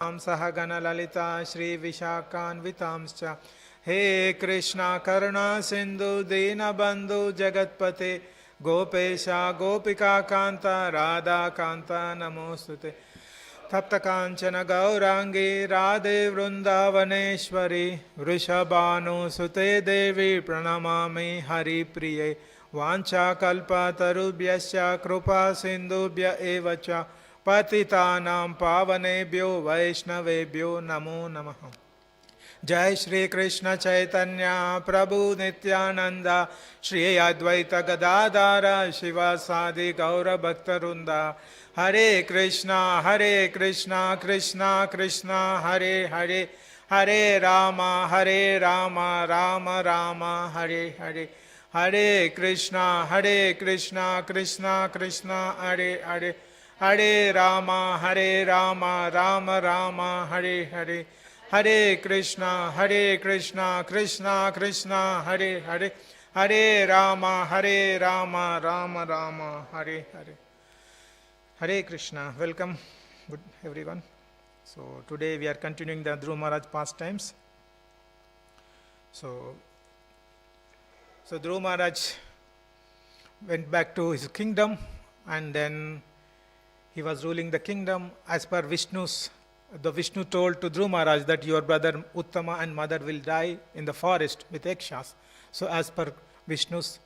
Sahagana Lalita Shri Vishakanvitamscha He Krishna Karuna Sindhu Dina Bandhu Jagatpate Gopesha Gopika Kanta Radha Kanta Namostute Tapta Kanchana Gaurangi Radhe Vrindavaneshwari Vrishabhanu Sute Devi Pranamami Hari Priye Vancha Kalpa Tarubhyasya Krupa Sindhubhya Evacha पतितानां पावनेभ्यो वैष्णवेभ्यो नमो नमः। जय श्री कृष्ण चैतन्य प्रभु नित्यानंद श्री अद्वैत गदाधर शिवासादि गौर भक्तवृंदा। हरे Krishna Krishna Krishna Hare Hare Hare Ram Ram Ram Hare Hare Hare Krishna Krishna Krishna Hare Hare Hare Ram Ram Ram Hare Hare Hare Krishna Krishna Krishna Hare Hare Hare Ram Ram Ram Hare Hare Hare Krishna. Welcome, good everyone. So today we are continuing the Dhruva Maharaj pastimes. So Dhruva Maharaj went back to his kingdom, and then he was ruling the kingdom as per Vishnu's. The Vishnu told to Dhruva Maharaj that your brother Uttama and mother will die in the forest with Yakshas. So as per Vishnu's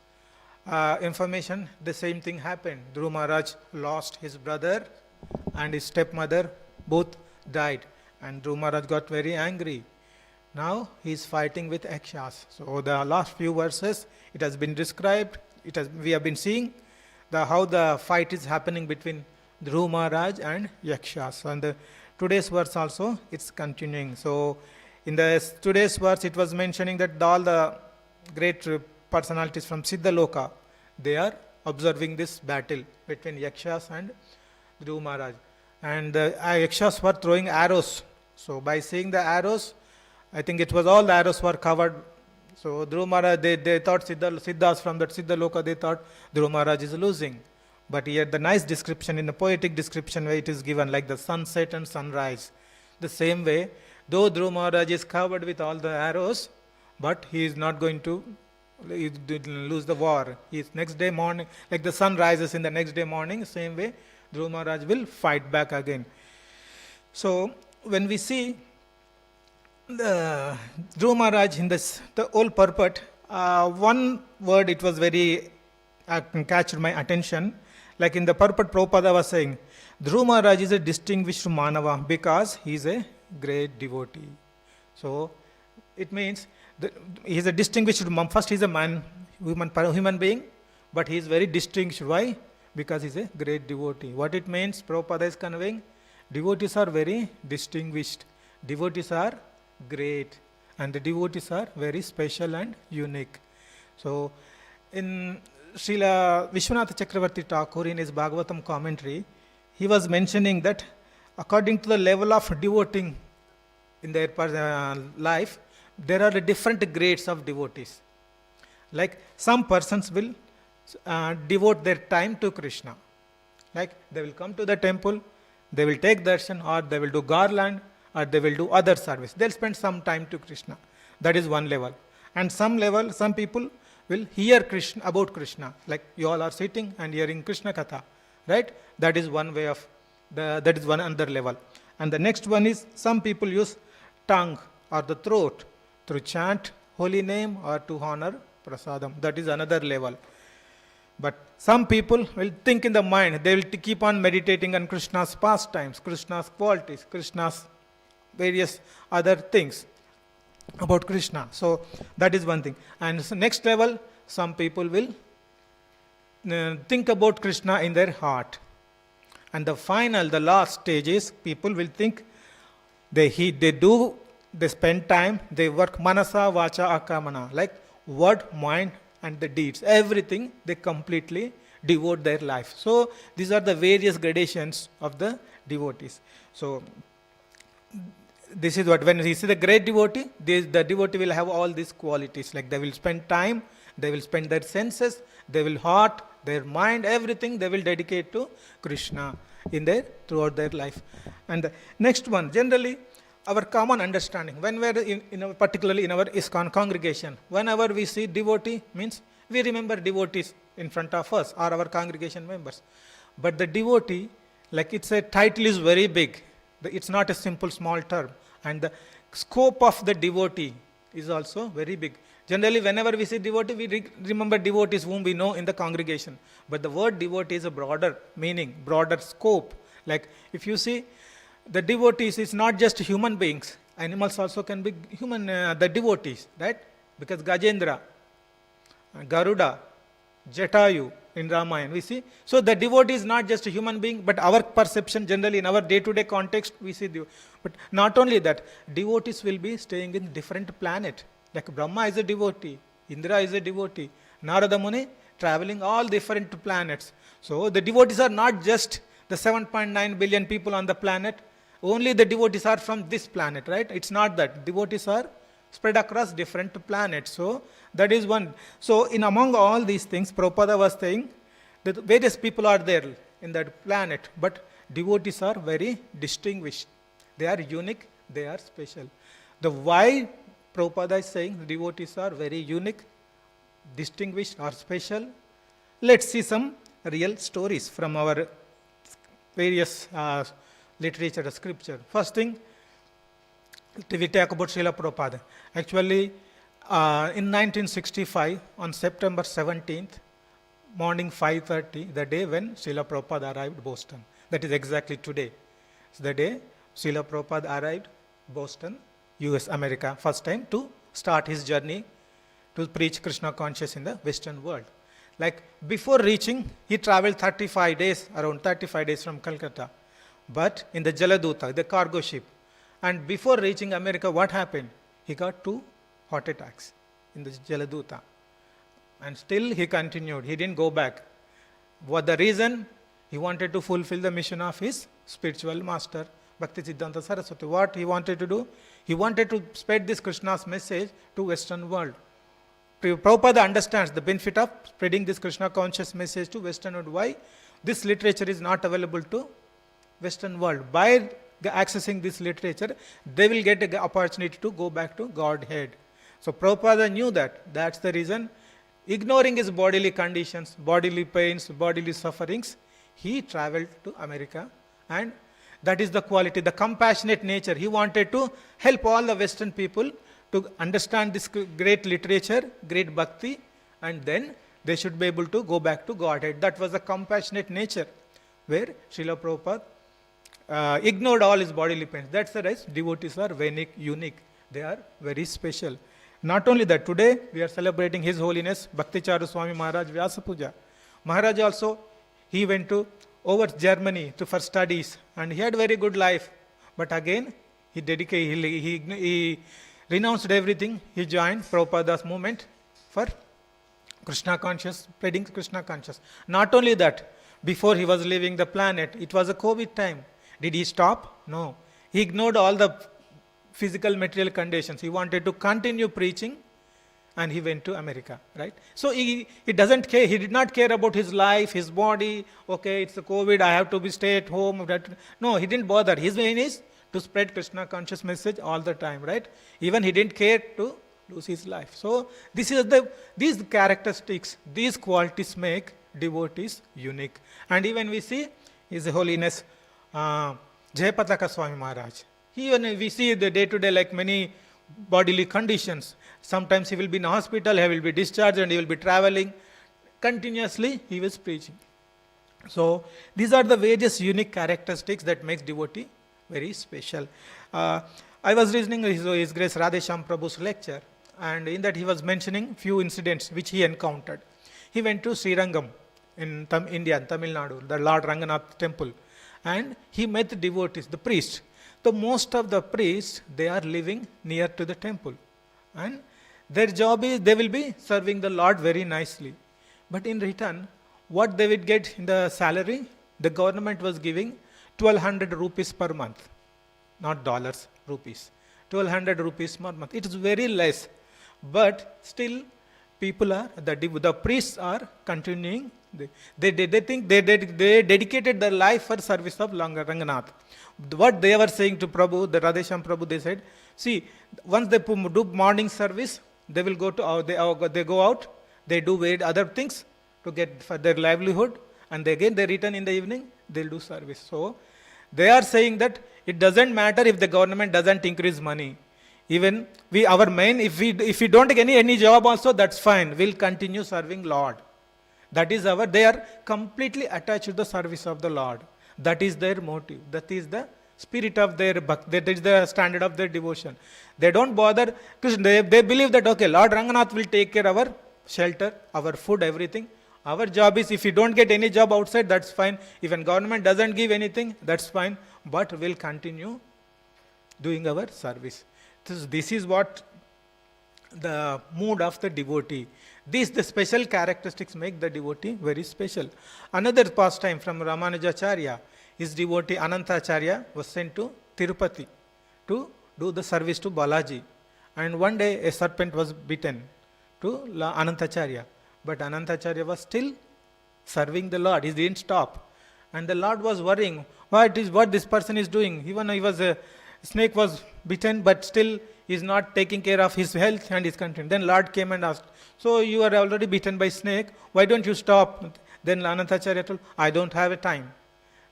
information, the same thing happened. Dhruva Maharaj lost his brother and his stepmother, both died. And Dhruva Maharaj got very angry. Now he is fighting with Yakshas. So the last few verses, it has been described. We have been seeing how the fight is happening between Dhruva Maharaj and Yakshas. And today's verse also, it's continuing. So in today's verse, it was mentioning that all the great personalities from Siddhaloka, they are observing this battle between Yakshas and Dhruva Maharaj. And the Yakshas were throwing arrows. So by seeing the arrows, I think it was all the arrows were covered. So Dhruva Maharaj, they thought Siddhas from that Siddhaloka, they thought Dhruva Maharaj is losing. But here the nice description, in the poetic description where it is given, like the sunset and sunrise. The same way, though Dhruva Maharaj is covered with all the arrows, but he is not going to lose the war. Next day morning, like the sun rises in the next day morning, same way Dhruva Maharaj will fight back again. So when we see the Dhruva Maharaj in the old purport, one word it was very catched my attention. Like in the purport, Prabhupada was saying, Dhruva Maharaj is a distinguished Manava because he is a great devotee. So it means he is a distinguished, first he is a human being, but he is very distinguished. Why? Because he is a great devotee. What it means, Prabhupada is conveying, devotees are very distinguished. Devotees are great. And the devotees are very special and unique. So in Srila Vishwanath Chakravarti Thakur, in his Bhagavatam commentary, he was mentioning that according to the level of devoting in their life, there are different grades of devotees. Like some persons will devote their time to Krishna. Like they will come to the temple, they will take darshan, or they will do garland, or they will do other service. They will spend some time to Krishna. That is one level. And some people will hear about Krishna, like you all are sitting and hearing Krishna Katha, right? That is one way of, that is one other level. And the next one is, some people use tongue or the throat to chant holy name or to honor prasadam. That is another level. But some people will think in the mind, they will keep on meditating on Krishna's pastimes, Krishna's qualities, Krishna's various other things about Krishna. So that is one thing. And so next level, some people will think about Krishna in their heart. And the last stage is, people will think, they spend time, they work manasa, vacha, akamana, like word, mind and the deeds. Everything, they completely devote their life. So these are the various gradations of the devotees. So this is what, when we see the great devotee, the devotee will have all these qualities. Like they will spend time, they will spend their senses, they will heart, their mind, everything they will dedicate to Krishna. throughout their life. And the next one, generally, our common understanding, when we are particularly in our ISKCON congregation, whenever we see devotee, means we remember devotees in front of us or our congregation members. But the devotee, like it's a title is very big. It's not a simple small term. And the scope of the devotee is also very big. Generally, whenever we say devotee, we remember devotees whom we know in the congregation. But the word devotee is a broader meaning, broader scope. Like if you see, the devotees is not just human beings. Animals also can be human, the devotees, right? Because Gajendra, Garuda, Jatayu in Ramayana, we see. So the devotee is not just a human being, but our perception generally in our day-to-day context, we see. But not only that, devotees will be staying in different planet. Like Brahma is a devotee, Indra is a devotee, Narada Muni traveling all different planets. So the devotees are not just the 7.9 billion people on the planet. Only the devotees are from this planet, right? It's not that. Devotees are spread across different planets. So that is one. So in among all these things, Prabhupada was saying that various people are there in that planet, but devotees are very distinguished. They are unique, they are special. The why Prabhupada is saying the devotees are very unique, distinguished or special. Let's see some real stories from our various literature, scripture. First thing, we talk about Srila Prabhupada. Actually, in 1965, on September 17th, morning 5:30, the day when Srila Prabhupada arrived Boston. That is exactly today. It's the day Srila Prabhupada arrived Boston, US, America, first time to start his journey to preach Krishna consciousness in the Western world. Like before reaching, he traveled 35 days, around 35 days from Calcutta, but in the Jaladuta, the cargo ship. And before reaching America, what happened? He got 2 heart attacks in the Jaladuta. And still he continued. He didn't go back. What the reason? He wanted to fulfill the mission of his spiritual master, Bhaktisiddhanta Saraswati. What he wanted to do? He wanted to spread this Krishna's message to Western world. Prabhupada understands the benefit of spreading this Krishna conscious message to Western world. Why? This literature is not available to Western world. By accessing this literature, they will get an opportunity to go back to Godhead. So Prabhupada knew that. That's the reason. Ignoring his bodily conditions, bodily pains, bodily sufferings, he traveled to America. And that is the quality, the compassionate nature. He wanted to help all the Western people to understand this great literature, great bhakti, and then they should be able to go back to Godhead. That was the compassionate nature, where Srila Prabhupada ignored all his bodily pains. That's the reason devotees are very unique. They are very special. Not only that, today we are celebrating His Holiness Bhakticharu Swami Maharaj Vyasa Puja. Maharaj also, he went to over Germany for studies, and he had a very good life. But again, he renounced everything. He joined Prabhupada's movement for Krishna conscious, spreading Krishna conscious. Not only that, before he was leaving the planet, it was a COVID time. Did he stop? No. He ignored all the physical material conditions. He wanted to continue preaching, and he went to America, right? So he doesn't care. He did not care about his life, his body. Okay, it's the COVID, I have to stay at home. No, he didn't bother. His aim is to spread Krishna conscious message all the time, right? Even he didn't care to lose his life. So these characteristics, these qualities make devotees unique. And even we see His Holiness Jayapataka Swami Maharaj. Even we see the day-to-day, like many bodily conditions. Sometimes he will be in a hospital, he will be discharged, and he will be traveling. Continuously, he was preaching. So these are the various unique characteristics that makes devotee very special. I was listening to His Grace Radhesham Prabhu's lecture, and in that he was mentioning few incidents which he encountered. He went to Srirangam in India, Tamil Nadu, the Lord Ranganath temple, and he met the devotees, the priests. So most of the priests, they are living near to the temple, and their job is they will be serving the Lord very nicely. But in return, what they would get in the salary, the government was giving 1200 rupees per month, not dollars, rupees. 1200 rupees per month. It is very less, but still people are, the priests are continuing They think they dedicated their life for service of Ranganath. What they were saying to Prabhu, the Radhesham Prabhu, they said, see, once they do morning service, they will go to they go out, they do other things to get for their livelihood, and again they return in the evening, they'll do service. So they are saying that it doesn't matter if the government doesn't increase money. Even our main, if we don't get any job also, that's fine. We'll continue serving Lord. That is they are completely attached to the service of the Lord. That is their motive. That is the spirit of their bhakti. That is the standard of their devotion. They don't bother, because they believe that, okay, Lord Ranganath will take care of our shelter, our food, everything. Our job is, if we don't get any job outside, that's fine. Even government doesn't give anything, that's fine. But we'll continue doing our service. This is what the mood of the devotee. The special characteristics make the devotee very special. Another pastime from Ramanujacharya, his devotee Anantacharya was sent to Tirupati to do the service to Balaji. And one day a serpent was bitten to Anantacharya. But Anantacharya was still serving the Lord. He didn't stop. And the Lord was worrying, what this person is doing. Even a snake was bitten, but still he is not taking care of his health and his content. Then Lord came and asked, so you are already bitten by snake, why don't you stop? Then Anantacharya told, I don't have a time.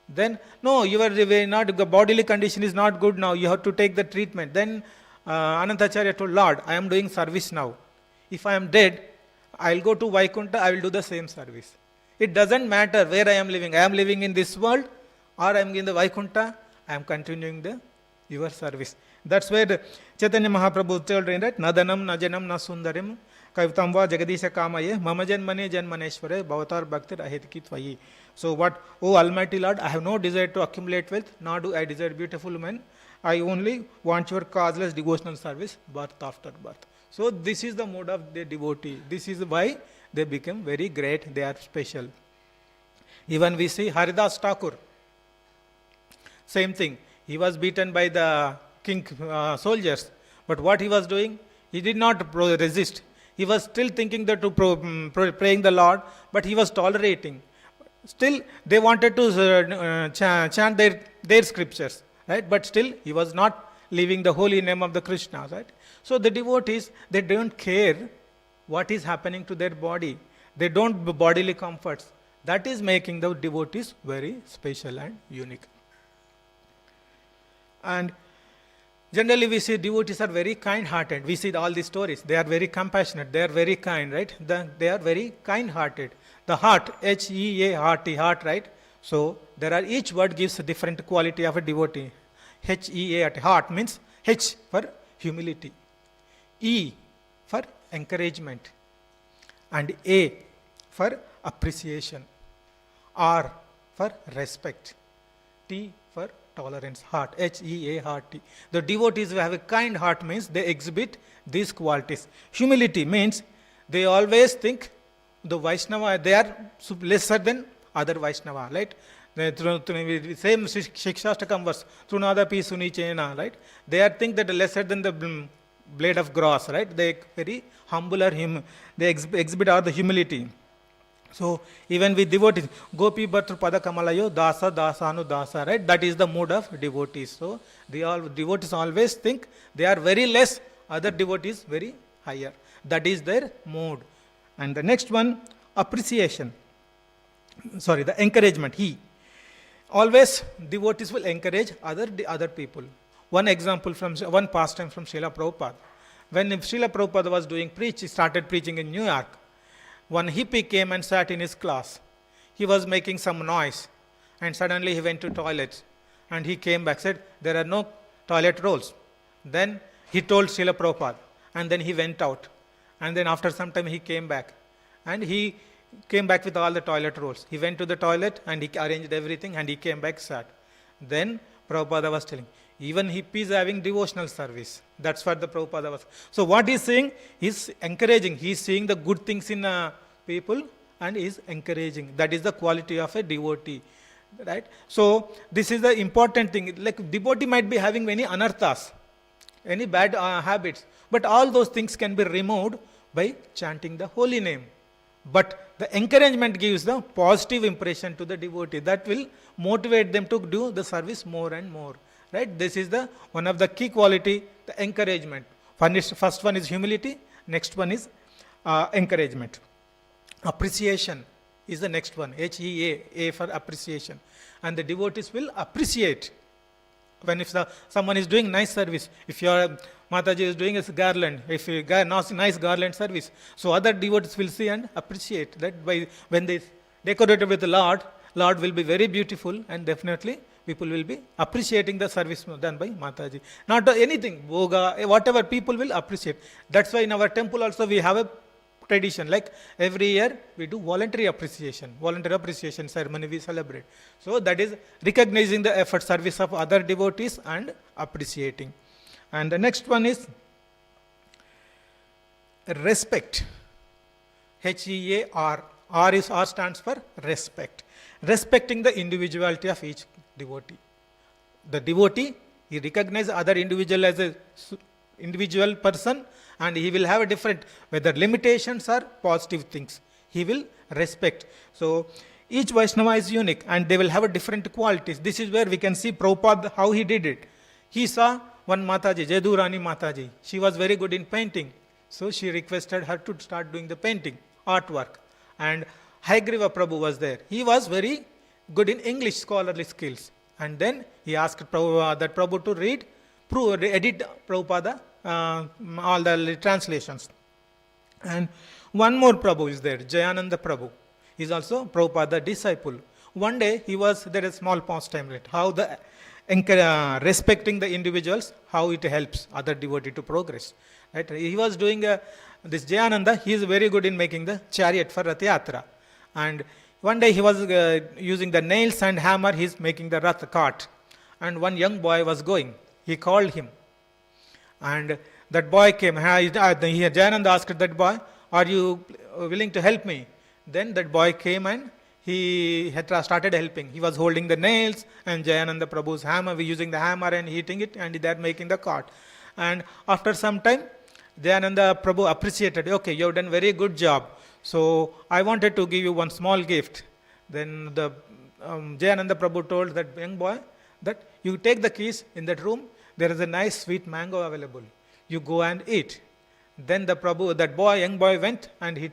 Then, no, the bodily condition is not good now, you have to take the treatment. Then Anantacharya told, Lord, I am doing service now. If I am dead, I will go to Vaikuntha, I will do the same service. It doesn't matter where I am living. I am living in this world or I am in the Vaikuntha, I am continuing your service. That's where Chaitanya Mahaprabhu told, right? Nadanam, najanam, na sundarim, kaitam va jagadisha kamaye, mamajanmane janmaneshware, bhavatar bhaktir ahitki tvayi. So what, O Almighty Lord, I have no desire to accumulate wealth, nor do I desire beautiful women. I only want your causeless devotional service, birth after birth. So this is the mode of the devotee. This is why they become very great, they are special. Even we see Haridas Thakur, same thing. He was beaten by the king soldiers. But what he was doing? He did not resist. He was still thinking that praying the Lord, but he was tolerating. Still, they wanted to chant their scriptures, right? But still, he was not leaving the holy name of the Krishna, right? So the devotees, they don't care what is happening to their body. They don't bodily comforts. That is making the devotees very special and unique. And generally we see devotees are very kind-hearted. We see all these stories. They are very compassionate. They are very kind, right? They are very kind-hearted. The heart, H-E-A-R-T, heart, right? So there are, each word gives a different quality of a devotee. H-E-A-R-T, heart means H for humility, E for encouragement, and A for appreciation, R for respect, T for tolerance, heart, H-E-A-R-T. The devotees who have a kind heart means they exhibit these qualities. Humility means they always think the Vaishnava, they are lesser than other Vaishnava, right? Same Shikshastakam verse, Trunadapi Sunichena, right? They are think that lesser than the blade of grass, right? They very humble or they exhibit all the humility. So even with devotees, Gopi Bhartru Pada Kamalayo, Dasa, Dasanu Dasa, right? That is the mood of devotees. So devotees always think they are very less, other devotees very higher. That is their mood. And the next one, appreciation. The encouragement. Always devotees will encourage other people. One example from one pastime from Srila Prabhupada. When Srila Prabhupada was started preaching in New York, one hippie came and sat in his class. He was making some noise and suddenly he went to toilet and he came back, said, there are no toilet rolls. Then he told Srila Prabhupada and then he went out. And then after some time he came back and he came back with all the toilet rolls. He went to the toilet and he arranged everything and he came back sat. Then Prabhupada was telling, even hippies having devotional service. That's what the Prabhupada was. So what he's saying, he's encouraging. He's seeing the good things in people and is encouraging. That is the quality of a devotee. Right? So this is the important thing. Like devotee might be having many anarthas, any bad habits. But all those things can be removed by chanting the holy name. But the encouragement gives the positive impression to the devotee that will motivate them to do the service more and more. Right? This is the one of the key quality, the encouragement. First one is humility, next one is encouragement. Appreciation is the next one, HEA, A for appreciation. And the devotees will appreciate when if someone is doing nice service, if your Mataji is doing a garland, if you nice garland service, so other devotees will see and appreciate that by when they decorated with the Lord will be very beautiful, and definitely people will be appreciating the service done by Mataji. Not anything, Boga, whatever, people will appreciate. That's why in our temple also we have a tradition, like every year we do voluntary appreciation ceremony we celebrate. So that is recognizing the effort service of other devotees and appreciating. And the next one is respect. HEAR. R stands for respect. Respecting the individuality of each devotee. The devotee, he recognizes other individual as a individual person, and he will have a different, whether limitations or positive things, he will respect. So each Vaishnava is unique and they will have a different qualities. This is where we can see Prabhupada, how he did it. He saw one Mataji, Jadurani Mataji. She was very good in painting. So she requested her to start doing the painting, artwork. And Haigriva Prabhu was there. He was very good in English scholarly skills. And then he asked Prabhu to edit Prabhupada, all the translations. And one more Prabhu is there, Jayananda Prabhu. He is also Prabhupada disciple. One day there is small pastime, right? How the respecting the individuals, how it helps other devotee to progress. Right? He was doing this Jayananda, he is very good in making the chariot for Rath Yatra. And one day he was using the nails and hammer, he is making the Rath cart. And one young boy was going. He called him. And that boy came. Jayananda asked that boy, are you willing to help me? Then that boy came and he had started helping. He was holding the nails and Jayananda Prabhu's hammer, using the hammer and hitting it, and they're making the cart. And after some time, Jayananda Prabhu appreciated, okay, you have done very good job. So I wanted to give you one small gift. Then the Jayananda Prabhu told that young boy that you take the keys in that room. There is a nice sweet mango available. You go and eat. Then the Prabhu, young boy went and he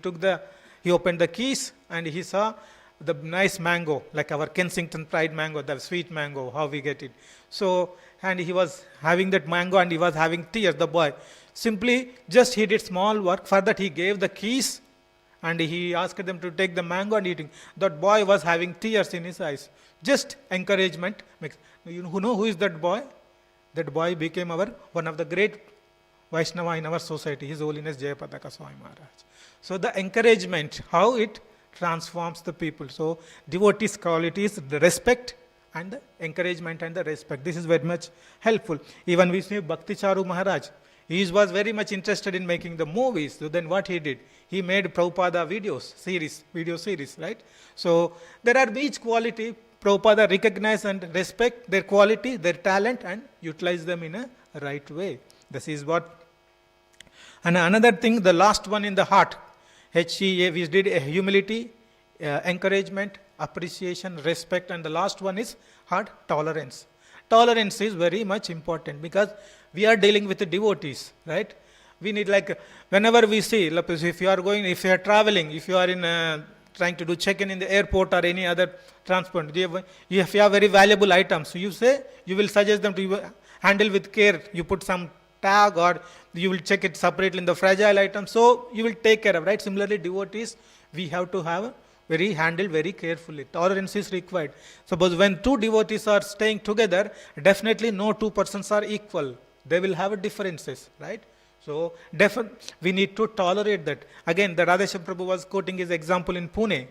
opened the keys and he saw the nice mango, like our Kensington Pride mango, the sweet mango, how we get it. So, and he was having that mango and he was having tears, the boy. Simply, just he did small work. For that, he gave the keys and he asked them to take the mango and eating. That boy was having tears in his eyes. Just encouragement. You know who is that boy? That boy became one of the great Vaishnava in our society, His Holiness Jayapadaka Swami Maharaj. So the encouragement, how it transforms the people. So devotees' qualities, the respect and the encouragement and the respect. This is very much helpful. Even we see Bhakti Charu Maharaj. He was very much interested in making the movies. So then what he did? He made Prabhupada video series, right? So there are each quality. Prabhupada recognize and respect their quality, their talent, and utilize them in a right way. This is what. And another thing, the last one in the heart, HEA, we did humility, encouragement, appreciation, respect, and the last one is heart, tolerance. Tolerance is very much important because we are dealing with the devotees, right? We need, like, whenever we see, if you are traveling, if you are in trying to do check-in in the airport or any other transport, if you have very valuable items, so you will suggest them to handle with care. You put some tag or you will check it separately in the fragile items, so you will take care of, right? Similarly, devotees, we have to have handled very carefully. Tolerance is required. Suppose when two devotees are staying together, definitely no two persons are equal. They will have differences, right? So we need to tolerate that. Again, the Radheshyam Prabhu was quoting his example in Pune.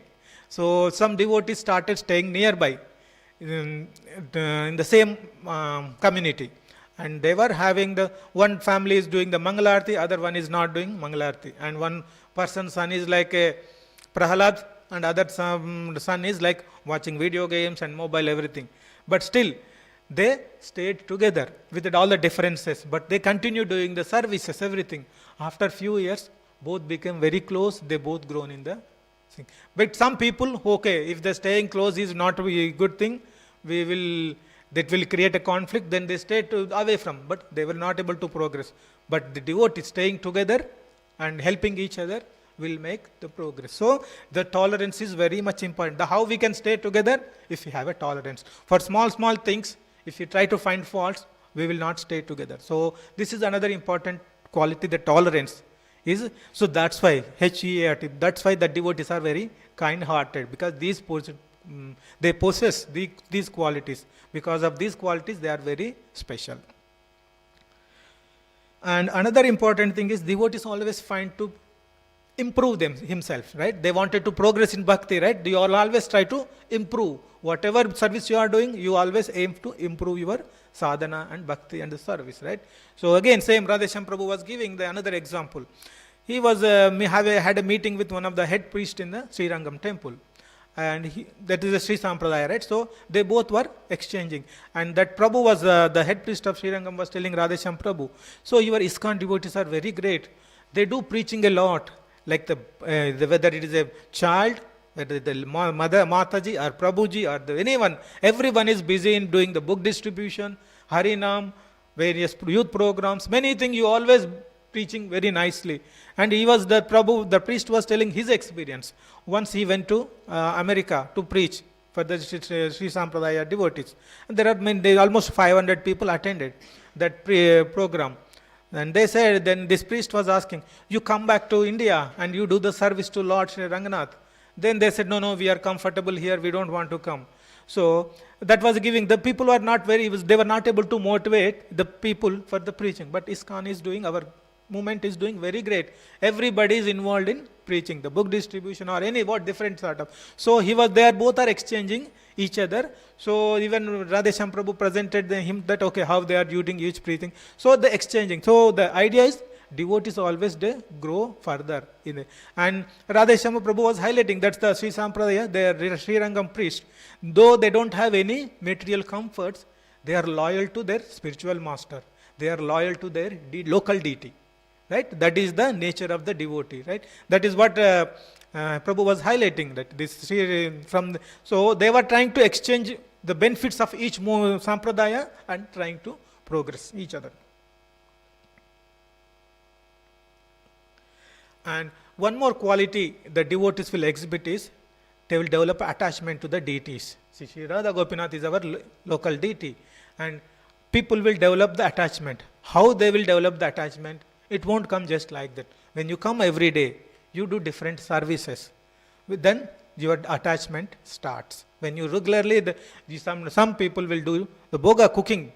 So some devotees started staying nearby in the same community. And they were having one family is doing the Mangalarti, other one is not doing Mangalarti. And one person's son is like a Prahalad, and other son is like watching video games and mobile, everything. But still, they stayed together with all the differences, but they continued doing the services, everything. After few years, both became very close. They both grown in the thing. But some people, okay, if the staying close is not a good thing, that will create a conflict, then they stay away from, but they were not able to progress. But the devotees staying together and helping each other will make the progress. So the tolerance is very much important. How we can stay together? If we have a tolerance. For small things, if you try to find faults, we will not stay together. So this is another important quality, the tolerance is. So that's why HEART, that's why the devotees are very kind-hearted, because they possess these qualities. Because of these qualities, they are very special. And another important thing is devotees always find to improve himself, right? They wanted to progress in bhakti, right? You all always try to improve. Whatever service you are doing, you always aim to improve your sadhana and bhakti and the service, right? So again, same Radhesham Prabhu was giving another example. He was had a meeting with one of the head priests in the Srirangam temple. And that is a Sri Sampradaya, right? So they both were exchanging. And that Prabhu was, the head priest of Srirangam was telling Radhesham Prabhu, so your ISKCON devotees are very great. They do preaching a lot. Like whether it is a child, whether the mother, Mataji or Prabhuji or anyone, everyone is busy in doing the book distribution, Harinam, various youth programs, many things you always preaching very nicely. And he was the priest was telling his experience. Once he went to America to preach for the Sri Sampradaya devotees. And there are almost 500 people attended that program. And they said, then this priest was asking, you come back to India and you do the service to Lord Sri Ranganath. Then they said, no, we are comfortable here, we don't want to come. So that was giving, the people were not they were not able to motivate the people for the preaching. But ISKCON is doing, our movement is doing very great. Everybody is involved in preaching, the book distribution or different sort of. So he was there, both are exchanging each other. So even Radhesham Prabhu presented him that, okay, how they are doing each preaching. So the exchanging. So the idea is devotees always they grow further. And Radhesham Prabhu was highlighting, that's the Sri Sampradaya, they are Sri Rangam priest. Though they don't have any material comforts, they are loyal to their spiritual master. They are loyal to their local deity. Right? That is the nature of the devotee. Right? That is what Prabhu was highlighting. That this so they were trying to exchange the benefits of each sampradaya and trying to progress each other. And one more quality the devotees will exhibit is they will develop attachment to the deities. Sri Radha Gopinath is our local deity, and people will develop the attachment. How they will develop the attachment? It won't come just like that. When you come every day, you do different services. Then your attachment starts. When you regularly, some people will do the boga cooking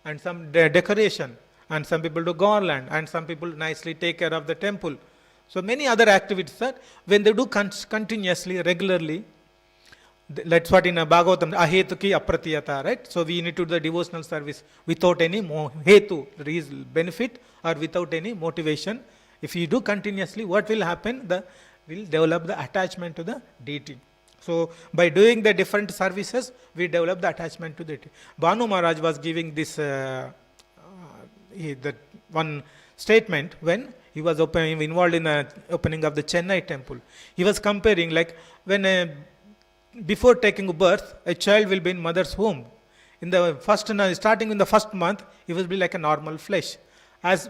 and some decoration, and some people do garland, and some people nicely take care of the temple. So many other activities that when they do continuously, regularly, that's what in a Bhagavatam, ahetuki apratiyata, right? So we need to do the devotional service without any hetu, benefit, or without any motivation. If you do continuously, what will happen? We'll develop the attachment to the deity. So by doing the different services, we develop the attachment to the deity. Bhanu Maharaj was giving this one statement when he was involved in the opening of the Chennai temple. He was comparing, like when before taking birth, a child will be in mother's womb. In the starting in the first month, he will be like a normal flesh. As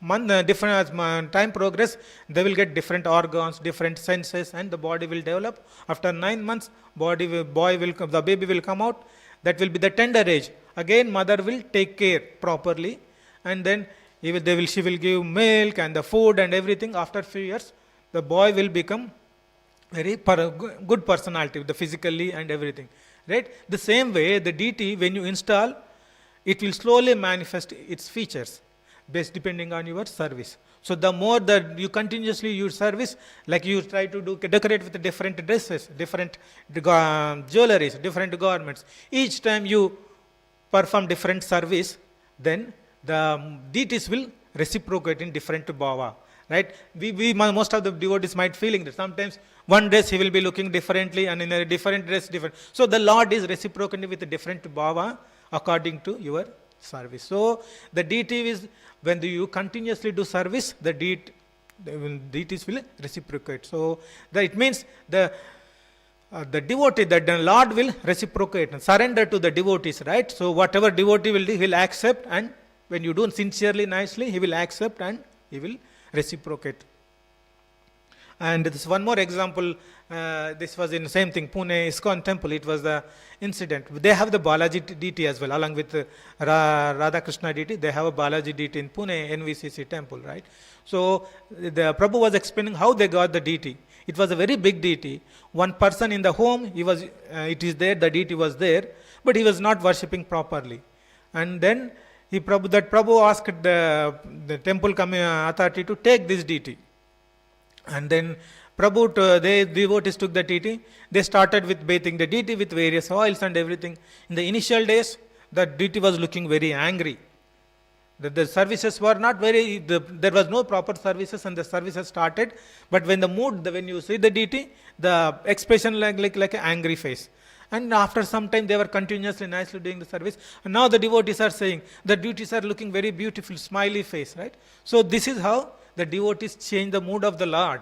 time progress, they will get different organs, different senses, and the body will develop. After 9 months, the baby will come out. That will be the tender age. Again, mother will take care properly, and then she will give milk and the food and everything. After few years, the boy will become very good personality, the physically and everything. Right? The same way, the deity, when you install, it will slowly manifest its features based depending on your service. So the more that you continuously use service, like you try to decorate with different dresses, different jewelries, different garments. Each time you perform different service, then the deities will reciprocate in different bhava. Right? Most of the devotees might feeling that sometimes one dress he will be looking differently, and in a different dress different. So the Lord is reciprocating with a different bhava according to your service. So the deity is, when you continuously do service, the deity Deities will reciprocate. So it means the devotee, that the Lord will reciprocate and surrender to the devotees, right? So whatever devotee will do, he will accept, and when you do sincerely, nicely, he will accept and he will reciprocate. And this one more example, this was in same thing, Pune ISKCON temple, it was the incident. They have the Balaji deity as well, along with Radha Krishna deity, they have a Balaji deity in Pune NVCC temple, right? So the Prabhu was explaining how they got the deity. It was a very big deity. One person in the home, it is there, the deity was there, but he was not worshipping properly. And then Prabhu asked the temple authority to take this deity. And then the devotees took the deity. They started with bathing the deity with various oils and everything. In the initial days, the deity was looking very angry. The services were not there was no proper services, and the services started. But when when you see the deity, the expression like an angry face. And after some time, they were continuously nicely doing the service. And now the devotees are saying, the devotees are looking very beautiful, smiley face, right? So this is how the devotees change the mood of the Lord,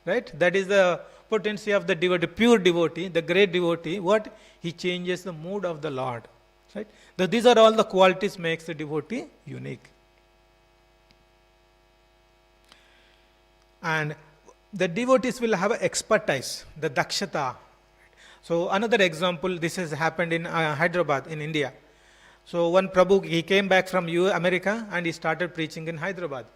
right? That is the potency of the devotee, pure devotee, the great devotee. What? He changes the mood of the Lord, right? These are all the qualities makes the devotee unique. And the devotees will have expertise, the dakshata. So another example, this has happened in Hyderabad in India. So one Prabhu, he came back from America and he started preaching in Hyderabad.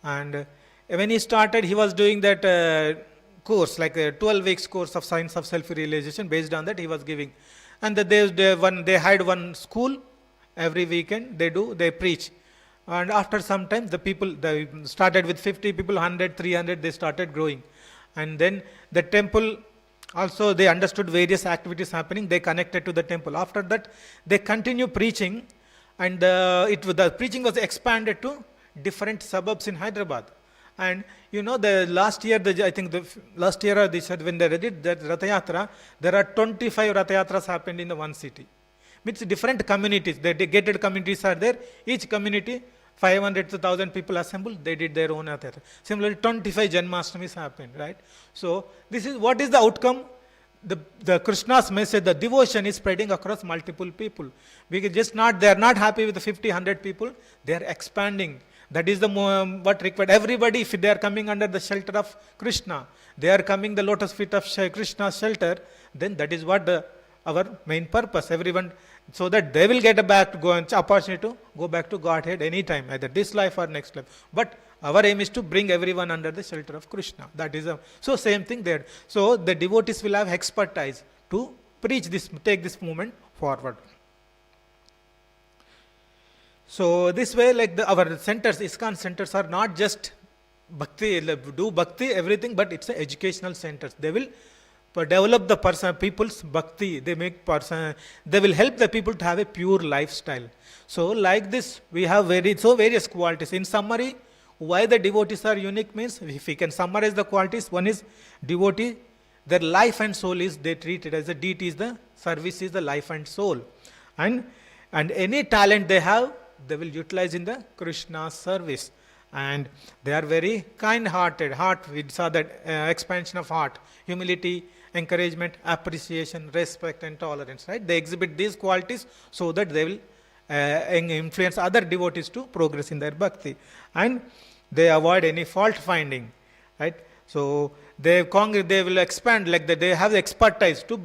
And when he started, he was doing that course, like a 12 weeks course of science of self-realization. Based on that, he was giving. And they had one school every weekend. They preach. And after some time, they started with 50 people, 100, 300, they started growing. And then the temple, also they understood various activities happening. They connected to the temple. After that, they continue preaching. And the preaching was expanded to different suburbs in Hyderabad. And the last year, I think the last year they said when they did that Ratha Yatra, there are 25 Ratha Yatras happened in the one city. Means different communities, the gated communities are there. Each community, 500 to 1,000 people assembled, they did their own Ratha Yatra. Similarly, 25 Janmastamis happened, right? So this is what is the outcome? The Krishna's message, the devotion is spreading across multiple people. Because they are not happy with the 50, 100 people, they are expanding. That is what required. Everybody, if they are coming under the shelter of Krishna, they are coming the lotus feet of Krishna's shelter, then that is what our main purpose. Everyone, so that they will get opportunity to go back to Godhead anytime, either this life or next life. But our aim is to bring everyone under the shelter of Krishna. That is so same thing there. So the devotees will have expertise to preach this, take this movement forward. So this way, like our centers, ISKCON centers are not just bhakti, do bhakti, everything, but it's educational centers. They will develop the people's bhakti. They will help the people to have a pure lifestyle. So like this, we have various qualities. In summary, why the devotees are unique means, if we can summarize the qualities, one is devotee, their life and soul is, they treat it as a deity, is the service is the life and soul. And any talent they have, they will utilize in the Krishna's service. And they are very kind-hearted. We saw that expansion of heart, humility, encouragement, appreciation, respect, and tolerance. Right? They exhibit these qualities so that they will influence other devotees to progress in their bhakti. And they avoid any fault finding. Right? So they will expand, like that. They have the expertise to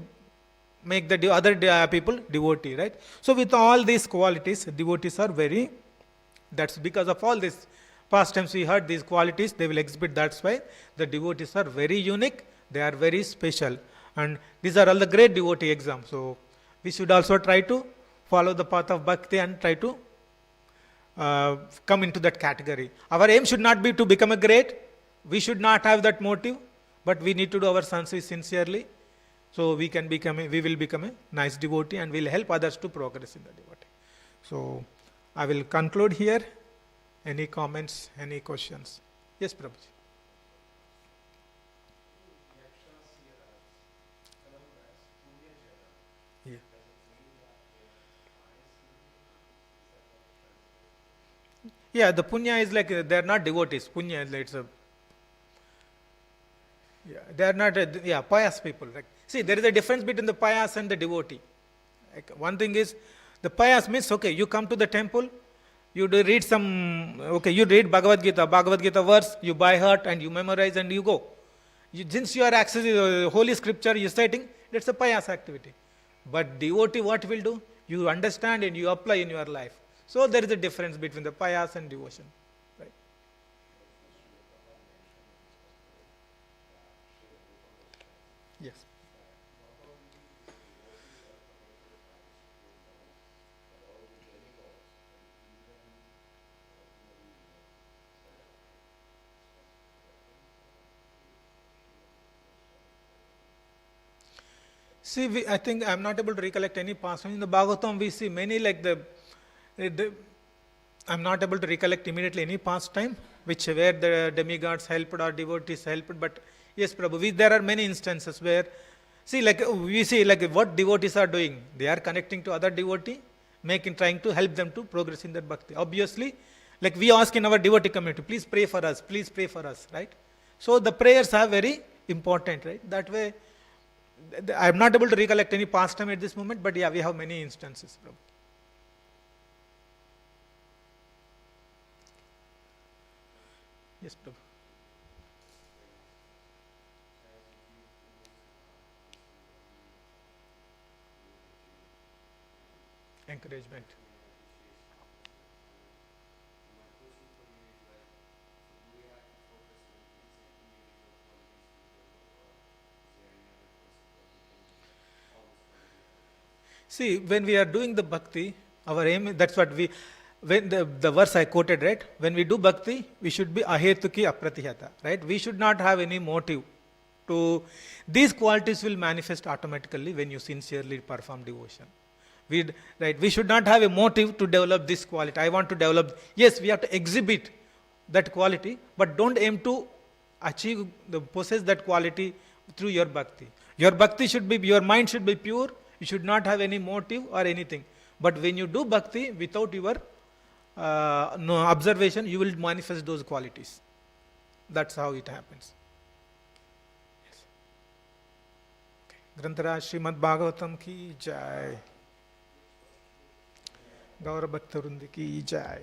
make the other people devotee, right? So with all these qualities, devotees are that's because of all this. Past times we heard these qualities, they will exhibit. That's why the devotees are very unique, they are very special. And these are all the great devotee examples. So we should also try to follow the path of bhakti and try to come into that category. Our aim should not be to become a great. We should not have that motive, but we need to do our service sincerely. So we will become a nice devotee and will help others to progress in the devotee. So I will conclude here. Any comments, any questions? Yes, Prabhuji. Yeah. Yeah, the punya is like they are not devotees. Punya is like Yeah, they are not, pious people. Like, see, there is a difference between the pious and the devotee. Like, one thing is, the pious means, okay, you come to the temple, you do read some, okay, you read Bhagavad Gita verse, you buy heart and you memorize and you go. Since you are accessing holy scripture, you citing, that's a pious activity. But devotee, what will do? You understand and you apply in your life. So there is a difference between the pious and devotion. Right? Yes. See, I think I'm not able to recollect any past. In the Bhagavatam, we see many like I'm not able to recollect immediately any past time which where the demigods helped or devotees helped. But yes, Prabhu, there are many instances where, see, like we see like what devotees are doing. They are connecting to other devotee, trying to help them to progress in their bhakti. Obviously, like we ask in our devotee community, please pray for us, right? So the prayers are very important, right? That way, I am not able to recollect any past time at this moment, but yeah, we have many instances. Prabhu. Yes, Prabhu. Encouragement. See, when we are doing the bhakti, our aim, that's what when the verse I quoted, right? When we do bhakti, we should be ahetuki apratihata, right? We should not have any motive to, these qualities will manifest automatically when you sincerely perform devotion. We should not have a motive to develop this quality. I want to develop, yes, we have to exhibit that quality, but don't aim to possess that quality through your bhakti. Your bhakti should be, your mind should be pure. You should not have any motive or anything. But when you do bhakti without your no observation, you will manifest those qualities. That's how it happens. Yes. Okay. Granthara Srimad Bhagavatam ki jai. Gaura Bhakta Vrundi ki jai.